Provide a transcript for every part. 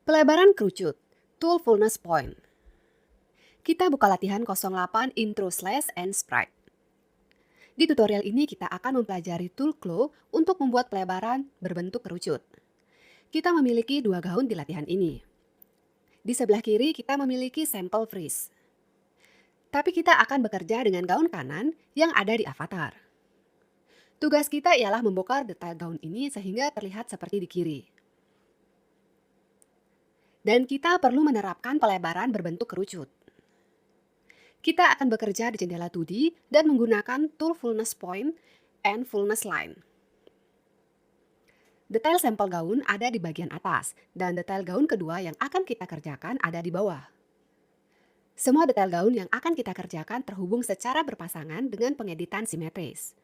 Pelebaran kerucut, tool fullness point. Kita buka latihan 08 intro slash and sprite. Di tutorial ini kita akan mempelajari tool claw untuk membuat pelebaran berbentuk kerucut. Kita memiliki dua gaun di latihan ini. Di sebelah kiri kita memiliki sampel freeze. Tapi kita akan bekerja dengan gaun kanan yang ada di avatar. Tugas kita ialah membongkar detail gaun ini sehingga terlihat seperti di kiri. Dan kita perlu menerapkan pelebaran berbentuk kerucut. Kita akan bekerja di jendela 2D dan menggunakan tool fullness point and fullness line. Detail sampel gaun ada di bagian atas, dan detail gaun kedua yang akan kita kerjakan ada di bawah. Semua detail gaun yang akan kita kerjakan terhubung secara berpasangan dengan pengeditan simetris.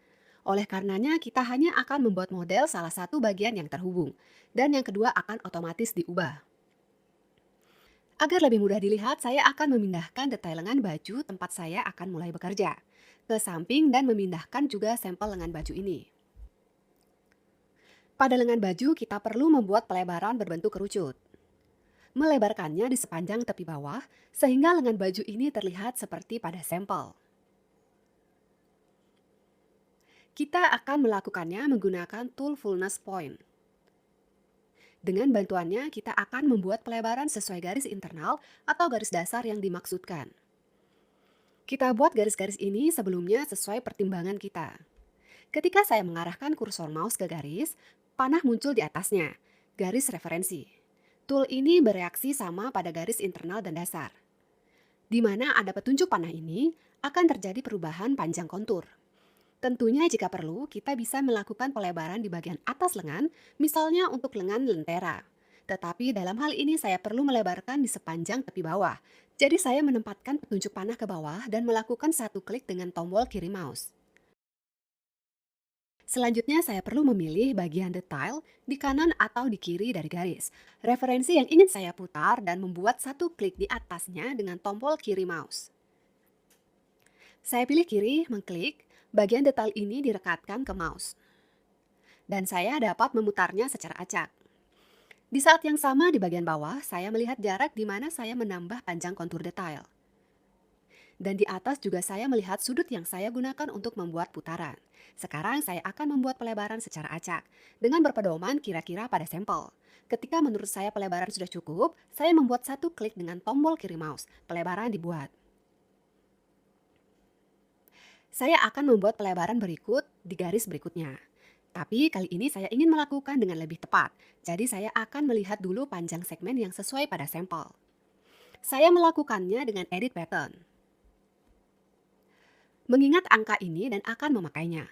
Oleh karenanya, kita hanya akan membuat model salah satu bagian yang terhubung, dan yang kedua akan otomatis diubah. Agar lebih mudah dilihat, saya akan memindahkan detail lengan baju tempat saya akan mulai bekerja ke samping dan memindahkan juga sampel lengan baju ini. Pada lengan baju, kita perlu membuat pelebaran berbentuk kerucut. Melebarkannya di sepanjang tepi bawah, sehingga lengan baju ini terlihat seperti pada sampel. Kita akan melakukannya menggunakan tool fullness point. Dengan bantuannya, kita akan membuat pelebaran sesuai garis internal atau garis dasar yang dimaksudkan. Kita buat garis-garis ini sebelumnya sesuai pertimbangan kita. Ketika saya mengarahkan kursor mouse ke garis, panah muncul di atasnya, garis referensi. Tool ini bereaksi sama pada garis internal dan dasar. Di mana ada petunjuk panah ini, akan terjadi perubahan panjang kontur. Tentunya jika perlu, kita bisa melakukan pelebaran di bagian atas lengan, misalnya untuk lengan lentera. Tetapi dalam hal ini saya perlu melebarkan di sepanjang tepi bawah. Jadi saya menempatkan petunjuk panah ke bawah dan melakukan satu klik dengan tombol kiri mouse. Selanjutnya saya perlu memilih bagian detail di kanan atau di kiri dari garis. Referensi yang ingin saya putar dan membuat satu klik di atasnya dengan tombol kiri mouse. Saya pilih kiri, mengklik, bagian detail ini direkatkan ke mouse. Dan saya dapat memutarnya secara acak. Di saat yang sama di bagian bawah, saya melihat jarak di mana saya menambah panjang kontur detail. Dan di atas juga saya melihat sudut yang saya gunakan untuk membuat putaran. Sekarang saya akan membuat pelebaran secara acak, dengan berpedoman kira-kira pada sampel. Ketika menurut saya pelebaran sudah cukup, saya membuat satu klik dengan tombol kiri mouse. Pelebaran dibuat. Saya akan membuat pelebaran berikut di garis berikutnya. Tapi kali ini saya ingin melakukan dengan lebih tepat, jadi saya akan melihat dulu panjang segmen yang sesuai pada sampel. Saya melakukannya dengan edit pattern. Mengingat angka ini dan akan memakainya.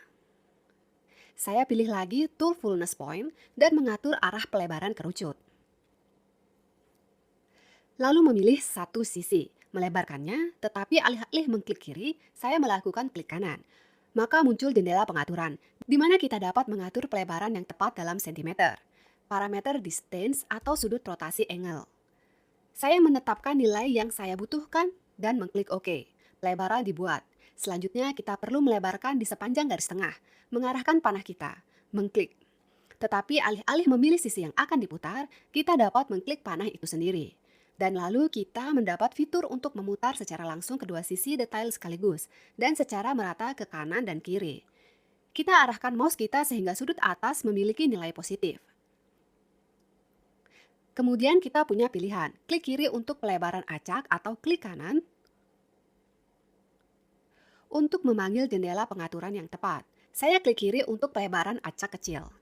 Saya pilih lagi tool fullness point dan mengatur arah pelebaran kerucut. Lalu memilih satu sisi, melebarkannya, tetapi alih-alih mengklik kiri, saya melakukan klik kanan. Maka muncul jendela pengaturan, di mana kita dapat mengatur pelebaran yang tepat dalam sentimeter, parameter distance atau sudut rotasi angle. Saya menetapkan nilai yang saya butuhkan dan mengklik OK. Pelebaran dibuat. Selanjutnya kita perlu melebarkan di sepanjang garis tengah, mengarahkan panah kita, mengklik. Tetapi alih-alih memilih sisi yang akan diputar, kita dapat mengklik panah itu sendiri. Dan lalu kita mendapat fitur untuk memutar secara langsung kedua sisi detail sekaligus dan secara merata ke kanan dan kiri. Kita arahkan mouse kita sehingga sudut atas memiliki nilai positif. Kemudian kita punya pilihan, klik kiri untuk pelebaran acak atau klik kanan untuk memanggil jendela pengaturan yang tepat. Saya klik kiri untuk pelebaran acak kecil.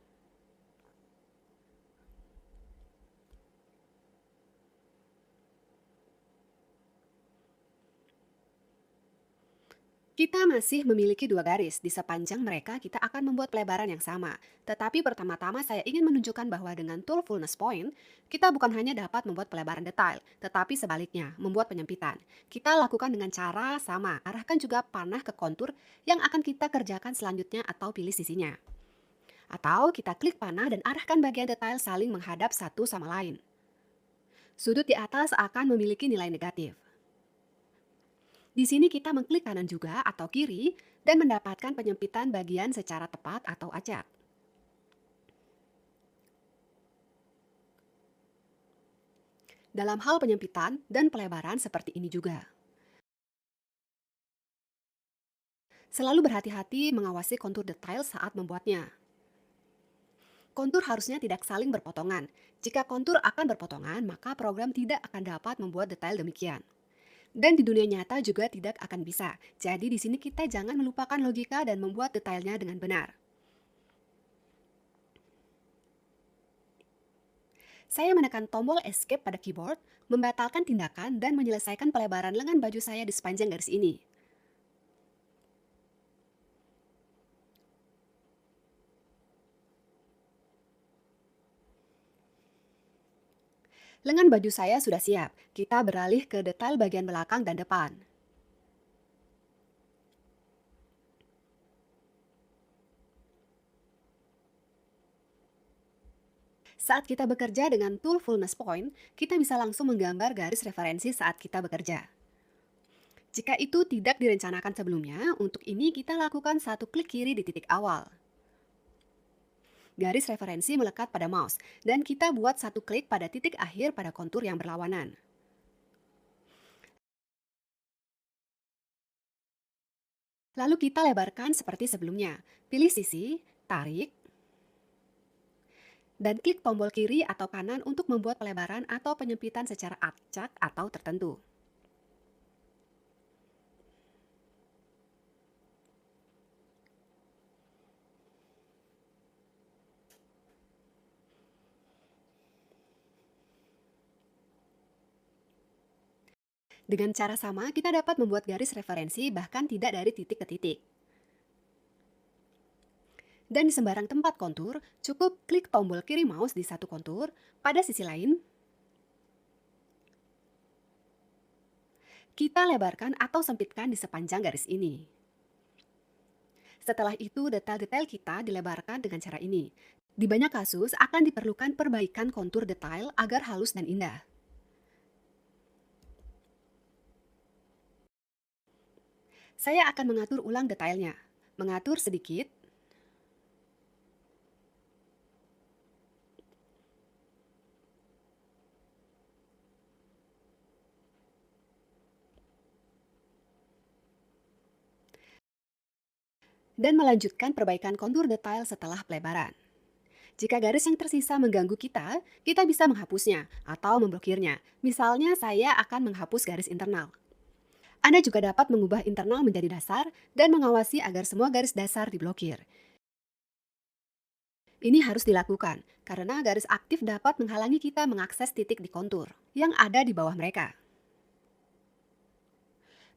Kita masih memiliki dua garis, di sepanjang mereka kita akan membuat pelebaran yang sama. Tetapi pertama-tama saya ingin menunjukkan bahwa dengan tool fullness point, kita bukan hanya dapat membuat pelebaran detail, tetapi sebaliknya, membuat penyempitan. Kita lakukan dengan cara sama, arahkan juga panah ke kontur yang akan kita kerjakan selanjutnya atau pilih sisinya. Atau kita klik panah dan arahkan bagian detail saling menghadap satu sama lain. Sudut di atas akan memiliki nilai negatif. Di sini kita mengklik kanan juga atau kiri dan mendapatkan penyempitan bagian secara tepat atau acak. Dalam hal penyempitan dan pelebaran seperti ini juga. Selalu berhati-hati mengawasi kontur detail saat membuatnya. Kontur harusnya tidak saling berpotongan. Jika kontur akan berpotongan, maka program tidak akan dapat membuat detail demikian. Dan di dunia nyata juga tidak akan bisa. Jadi di sini kita jangan melupakan logika dan membuat detailnya dengan benar. Saya menekan tombol escape pada keyboard, membatalkan tindakan dan menyelesaikan pelebaran lengan baju saya di sepanjang garis ini. Lengan baju saya sudah siap. Kita beralih ke detail bagian belakang dan depan. Saat kita bekerja dengan tool fullness point, kita bisa langsung menggambar garis referensi saat kita bekerja. Jika itu tidak direncanakan sebelumnya, untuk ini kita lakukan satu klik kiri di titik awal. Garis referensi melekat pada mouse, dan kita buat satu klik pada titik akhir pada kontur yang berlawanan. Lalu kita lebarkan seperti sebelumnya. Pilih sisi, tarik, dan klik tombol kiri atau kanan untuk membuat pelebaran atau penyempitan secara acak atau tertentu. Dengan cara sama, kita dapat membuat garis referensi bahkan tidak dari titik ke titik. Dan di sembarang tempat kontur, cukup klik tombol kiri mouse di satu kontur, pada sisi lain, kita lebarkan atau sempitkan di sepanjang garis ini. Setelah itu, detail-detail kita dilebarkan dengan cara ini. Di banyak kasus, akan diperlukan perbaikan kontur detail agar halus dan indah. Saya akan mengatur ulang detailnya. Mengatur sedikit, dan melanjutkan perbaikan kontur detail setelah pelebaran. Jika garis yang tersisa mengganggu kita, kita bisa menghapusnya atau memblokirnya. Misalnya, saya akan menghapus garis internal. Anda juga dapat mengubah internal menjadi dasar dan mengawasi agar semua garis dasar diblokir. Ini harus dilakukan karena garis aktif dapat menghalangi kita mengakses titik di kontur yang ada di bawah mereka.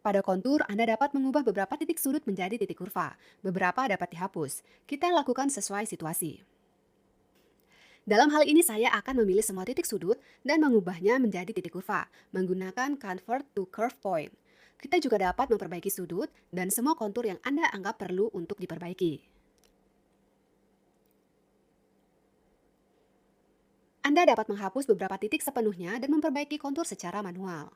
Pada kontur, Anda dapat mengubah beberapa titik sudut menjadi titik kurva. Beberapa dapat dihapus. Kita lakukan sesuai situasi. Dalam hal ini saya akan memilih semua titik sudut dan mengubahnya menjadi titik kurva menggunakan Convert to Curve Point. Kita juga dapat memperbaiki sudut dan semua kontur yang Anda anggap perlu untuk diperbaiki. Anda dapat menghapus beberapa titik sepenuhnya dan memperbaiki kontur secara manual.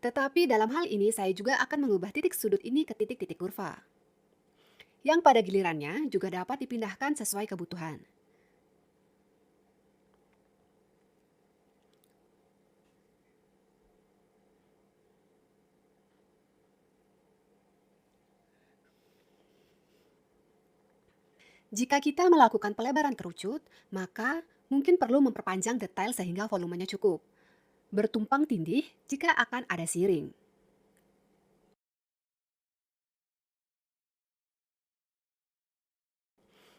Tetapi dalam hal ini saya juga akan mengubah titik sudut ini ke titik-titik kurva, yang pada gilirannya juga dapat dipindahkan sesuai kebutuhan. Jika kita melakukan pelebaran kerucut, maka mungkin perlu memperpanjang detail sehingga volumenya cukup. Bertumpang tindih jika akan ada siring.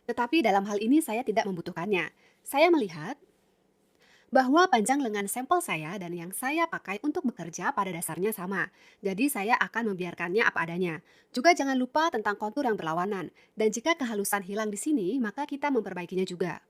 Tetapi dalam hal ini saya tidak membutuhkannya. Saya melihat bahwa panjang lengan sampel saya dan yang saya pakai untuk bekerja pada dasarnya sama. Jadi saya akan membiarkannya apa adanya. Juga jangan lupa tentang kontur yang berlawanan. Dan jika kehalusan hilang di sini, maka kita memperbaikinya juga.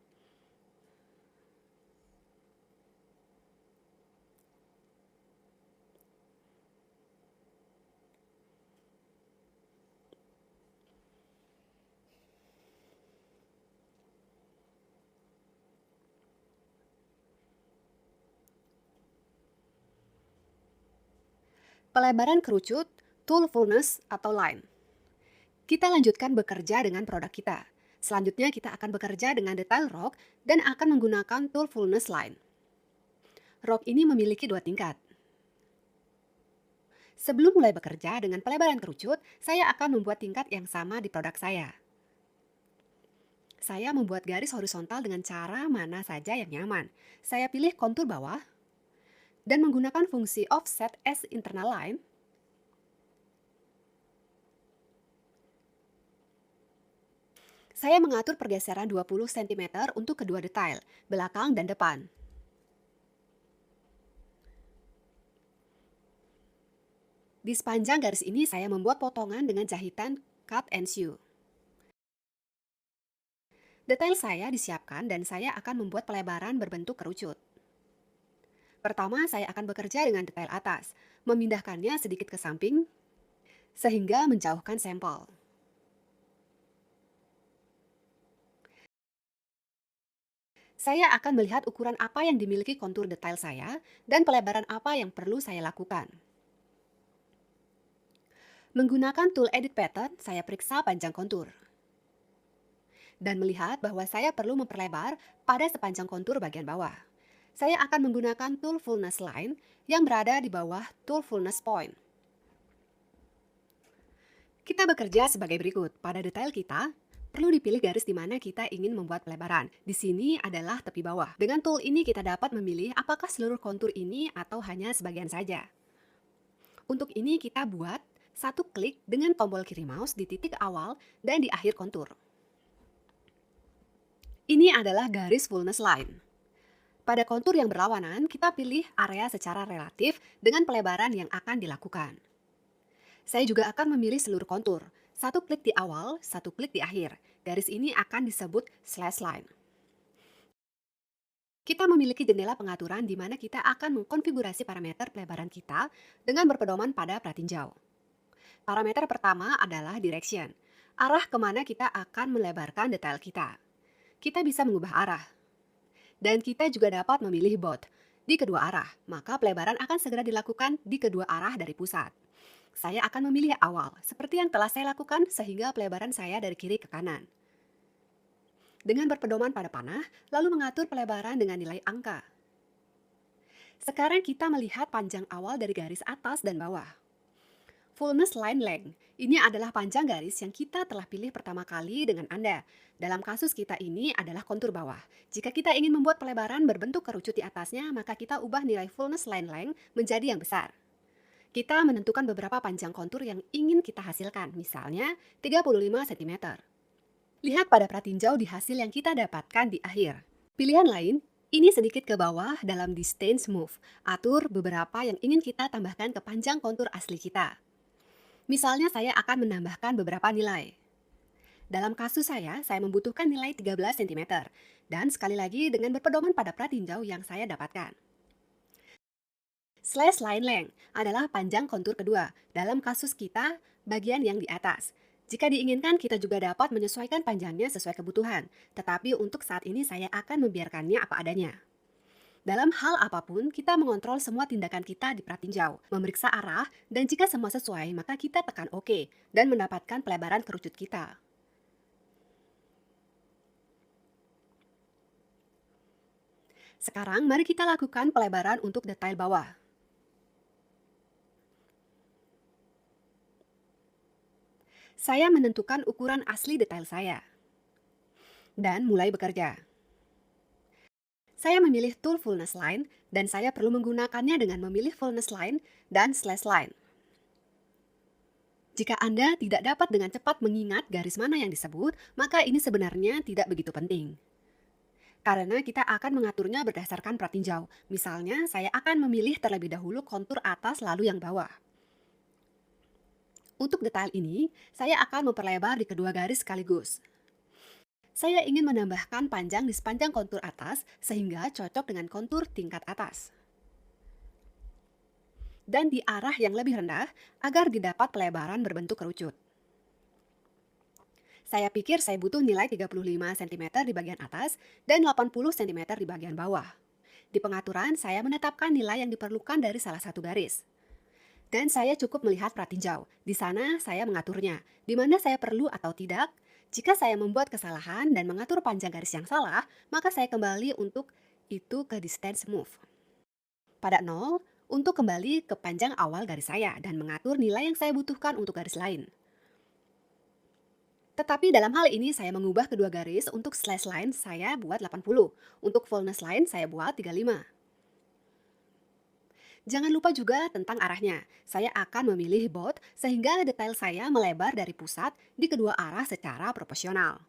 Pelebaran kerucut, tool fullness atau line. Kita lanjutkan bekerja dengan produk kita. Selanjutnya kita akan bekerja dengan detail rock dan akan menggunakan tool fullness line. Rock ini memiliki dua tingkat. Sebelum mulai bekerja dengan pelebaran kerucut, saya akan membuat tingkat yang sama di produk saya. Saya membuat garis horizontal dengan cara mana saja yang nyaman. Saya pilih kontur bawah dan menggunakan fungsi offset as internal line. Saya mengatur pergeseran 20 cm untuk kedua detail, belakang dan depan. Di sepanjang garis ini saya membuat potongan dengan jahitan cut and sew. Detail saya disiapkan dan saya akan membuat pelebaran berbentuk kerucut. Pertama, saya akan bekerja dengan detail atas, memindahkannya sedikit ke samping, sehingga menjauhkan sampel. Saya akan melihat ukuran apa yang dimiliki kontur detail saya dan pelebaran apa yang perlu saya lakukan. Menggunakan tool edit pattern, saya periksa panjang kontur. Dan melihat bahwa saya perlu memperlebar pada sepanjang kontur bagian bawah. Saya akan menggunakan tool fullness line yang berada di bawah tool fullness point. Kita bekerja sebagai berikut. Pada detail kita, perlu dipilih garis di mana kita ingin membuat pelebaran. Di sini adalah tepi bawah. Dengan tool ini kita dapat memilih apakah seluruh kontur ini atau hanya sebagian saja. Untuk ini kita buat satu klik dengan tombol kiri mouse di titik awal dan di akhir kontur. Ini adalah garis fullness line. Pada kontur yang berlawanan, kita pilih area secara relatif dengan pelebaran yang akan dilakukan. Saya juga akan memilih seluruh kontur. Satu klik di awal, satu klik di akhir. Garis ini akan disebut slash line. Kita memiliki jendela pengaturan di mana kita akan mengkonfigurasi parameter pelebaran kita dengan berpedoman pada pratinjau. Parameter pertama adalah direction, arah kemana kita akan melebarkan detail kita. Kita bisa mengubah arah. Dan kita juga dapat memilih both di kedua arah, maka pelebaran akan segera dilakukan di kedua arah dari pusat. Saya akan memilih awal, seperti yang telah saya lakukan sehingga pelebaran saya dari kiri ke kanan. Dengan berpedoman pada panah, lalu mengatur pelebaran dengan nilai angka. Sekarang kita melihat panjang awal dari garis atas dan bawah. Fullness line length, ini adalah panjang garis yang kita telah pilih pertama kali dengan Anda. Dalam kasus kita ini adalah kontur bawah. Jika kita ingin membuat pelebaran berbentuk kerucut di atasnya, maka kita ubah nilai fullness line length menjadi yang besar. Kita menentukan beberapa panjang kontur yang ingin kita hasilkan, misalnya 35 cm. Lihat pada pratinjau di hasil yang kita dapatkan di akhir. Pilihan lain, ini sedikit ke bawah dalam distance move. Atur beberapa yang ingin kita tambahkan ke panjang kontur asli kita. Misalnya saya akan menambahkan beberapa nilai. Dalam kasus saya membutuhkan nilai 13 cm. Dan sekali lagi dengan berpedoman pada pratinjau yang saya dapatkan. Slash line length adalah panjang kontur kedua. Dalam kasus kita, bagian yang di atas. Jika diinginkan, kita juga dapat menyesuaikan panjangnya sesuai kebutuhan. Tetapi untuk saat ini saya akan membiarkannya apa adanya. Dalam hal apapun, kita mengontrol semua tindakan kita di pratinjau, memeriksa arah, dan jika semua sesuai, maka kita tekan OK dan mendapatkan pelebaran kerucut kita. Sekarang, mari kita lakukan pelebaran untuk detail bawah. Saya menentukan ukuran asli detail saya dan mulai bekerja. Saya memilih tool fullness line dan saya perlu menggunakannya dengan memilih fullness line dan slash line. Jika Anda tidak dapat dengan cepat mengingat garis mana yang disebut, maka ini sebenarnya tidak begitu penting. Karena kita akan mengaturnya berdasarkan pratinjau. Misalnya, saya akan memilih terlebih dahulu kontur atas lalu yang bawah. Untuk detail ini, saya akan memperlebar di kedua garis sekaligus. Saya ingin menambahkan panjang di sepanjang kontur atas sehingga cocok dengan kontur tingkat atas. Dan di arah yang lebih rendah agar didapat pelebaran berbentuk kerucut. Saya pikir saya butuh nilai 35 cm di bagian atas dan 80 cm di bagian bawah. Di pengaturan, saya menetapkan nilai yang diperlukan dari salah satu garis. Dan saya cukup melihat pratinjau. Di sana saya mengaturnya, di mana saya perlu atau tidak. Jika saya membuat kesalahan dan mengatur panjang garis yang salah, maka saya kembali untuk itu ke distance move. Pada nol, untuk kembali ke panjang awal garis saya dan mengatur nilai yang saya butuhkan untuk garis lain. Tetapi dalam hal ini saya mengubah kedua garis. Untuk slash line saya buat 80, untuk fullness line saya buat 35. Jangan lupa juga tentang arahnya. Saya akan memilih both sehingga detail saya melebar dari pusat di kedua arah secara proporsional.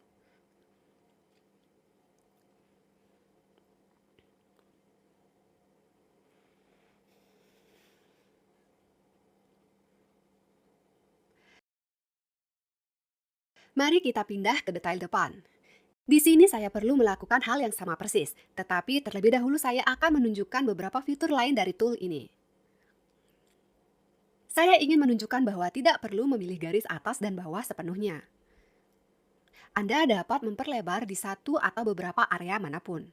Mari kita pindah ke detail depan. Di sini saya perlu melakukan hal yang sama persis, tetapi terlebih dahulu saya akan menunjukkan beberapa fitur lain dari tool ini. Saya ingin menunjukkan bahwa tidak perlu memilih garis atas dan bawah sepenuhnya. Anda dapat memperlebar di satu atau beberapa area manapun.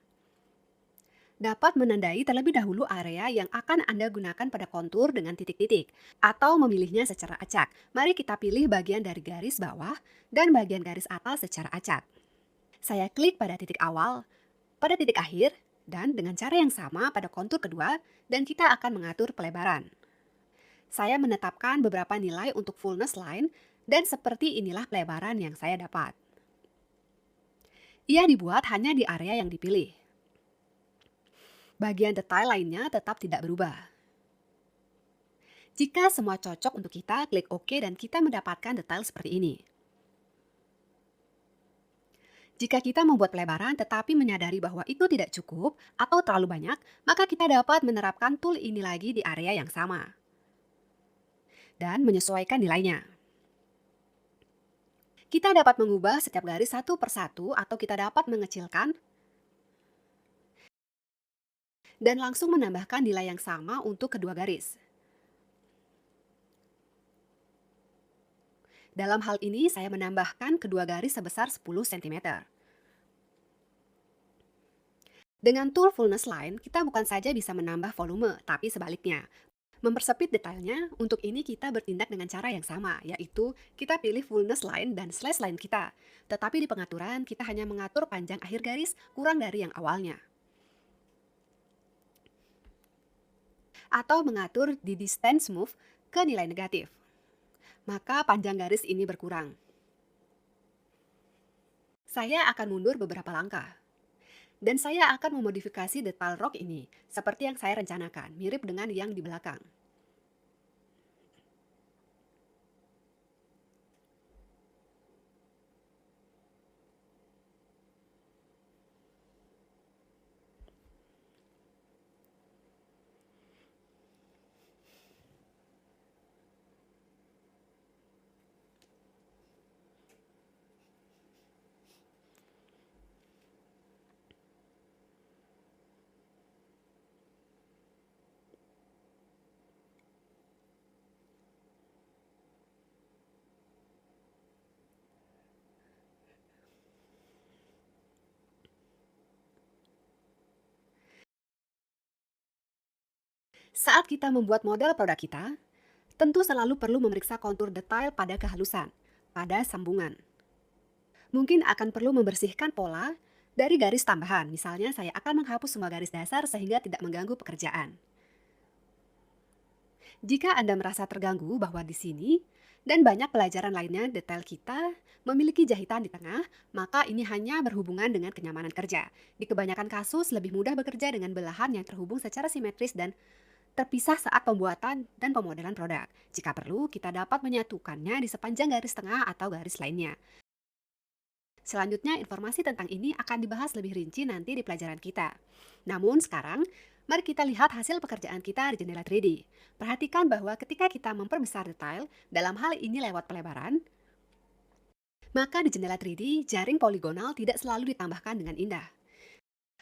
Dapat menandai terlebih dahulu area yang akan Anda gunakan pada kontur dengan titik-titik, atau memilihnya secara acak. Mari kita pilih bagian dari garis bawah dan bagian garis atas secara acak. Saya klik pada titik awal, pada titik akhir, dan dengan cara yang sama pada kontur kedua, dan kita akan mengatur pelebaran. Saya menetapkan beberapa nilai untuk fullness line, dan seperti inilah pelebaran yang saya dapat. Ia dibuat hanya di area yang dipilih. Bagian detail lainnya tetap tidak berubah. Jika semua cocok untuk kita, klik OK dan kita mendapatkan detail seperti ini. Jika kita membuat pelebaran tetapi menyadari bahwa itu tidak cukup atau terlalu banyak, maka kita dapat menerapkan tool ini lagi di area yang sama dan menyesuaikan nilainya. Kita dapat mengubah setiap garis satu persatu atau kita dapat mengecilkan dan langsung menambahkan nilai yang sama untuk kedua garis. Dalam hal ini saya menambahkan kedua garis sebesar 10 cm. Dengan tool fullness line, kita bukan saja bisa menambah volume, tapi sebaliknya. Mempersempit detailnya, untuk ini kita bertindak dengan cara yang sama, yaitu kita pilih fullness line dan slash line kita. Tetapi di pengaturan, kita hanya mengatur panjang akhir garis kurang dari yang awalnya. Atau mengatur di distance move ke nilai negatif. Maka panjang garis ini berkurang. Saya akan mundur beberapa langkah. Dan saya akan memodifikasi detail rok ini, seperti yang saya rencanakan, mirip dengan yang di belakang. Saat kita membuat model produk kita, tentu selalu perlu memeriksa kontur detail pada kehalusan, pada sambungan. Mungkin akan perlu membersihkan pola dari garis tambahan. Misalnya saya akan menghapus semua garis dasar sehingga tidak mengganggu pekerjaan. Jika Anda merasa terganggu bahwa di sini dan banyak pelajaran lainnya detail kita memiliki jahitan di tengah, maka ini hanya berhubungan dengan kenyamanan kerja. Di kebanyakan kasus lebih mudah bekerja dengan belahan yang terhubung secara simetris dan terpisah saat pembuatan dan pemodelan produk. Jika perlu, kita dapat menyatukannya di sepanjang garis tengah atau garis lainnya. Selanjutnya, informasi tentang ini akan dibahas lebih rinci nanti di pelajaran kita. Namun sekarang, mari kita lihat hasil pekerjaan kita di jendela 3D. Perhatikan bahwa ketika kita memperbesar detail, dalam hal ini lewat pelebaran, maka di jendela 3D, jaring poligonal tidak selalu ditambahkan dengan indah.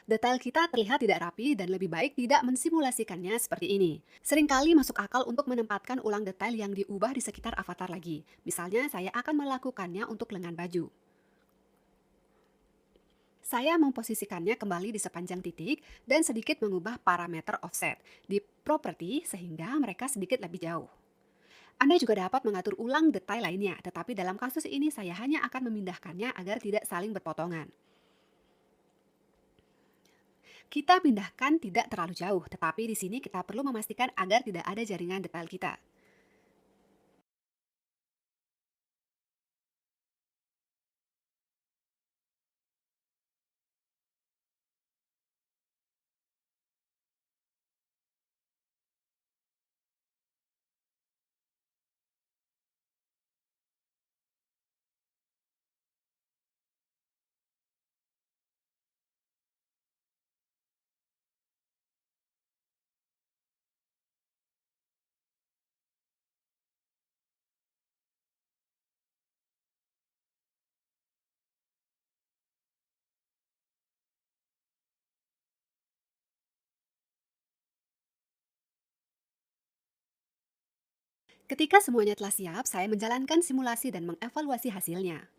Detail kita terlihat tidak rapi dan lebih baik tidak mensimulasikannya seperti ini. Seringkali masuk akal untuk menempatkan ulang detail yang diubah di sekitar avatar lagi. Misalnya, saya akan melakukannya untuk lengan baju. Saya memposisikannya kembali di sepanjang titik dan sedikit mengubah parameter offset di properti sehingga mereka sedikit lebih jauh. Anda juga dapat mengatur ulang detail lainnya, tetapi dalam kasus ini saya hanya akan memindahkannya agar tidak saling berpotongan. Kita pindahkan tidak terlalu jauh, tetapi di sini kita perlu memastikan agar tidak ada jaringan detail kita. Ketika semuanya telah siap, saya menjalankan simulasi dan mengevaluasi hasilnya.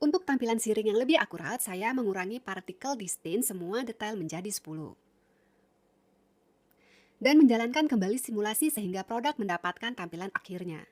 Untuk tampilan siring yang lebih akurat, saya mengurangi partikel distin semua detail menjadi 10. Dan menjalankan kembali simulasi sehingga produk mendapatkan tampilan akhirnya.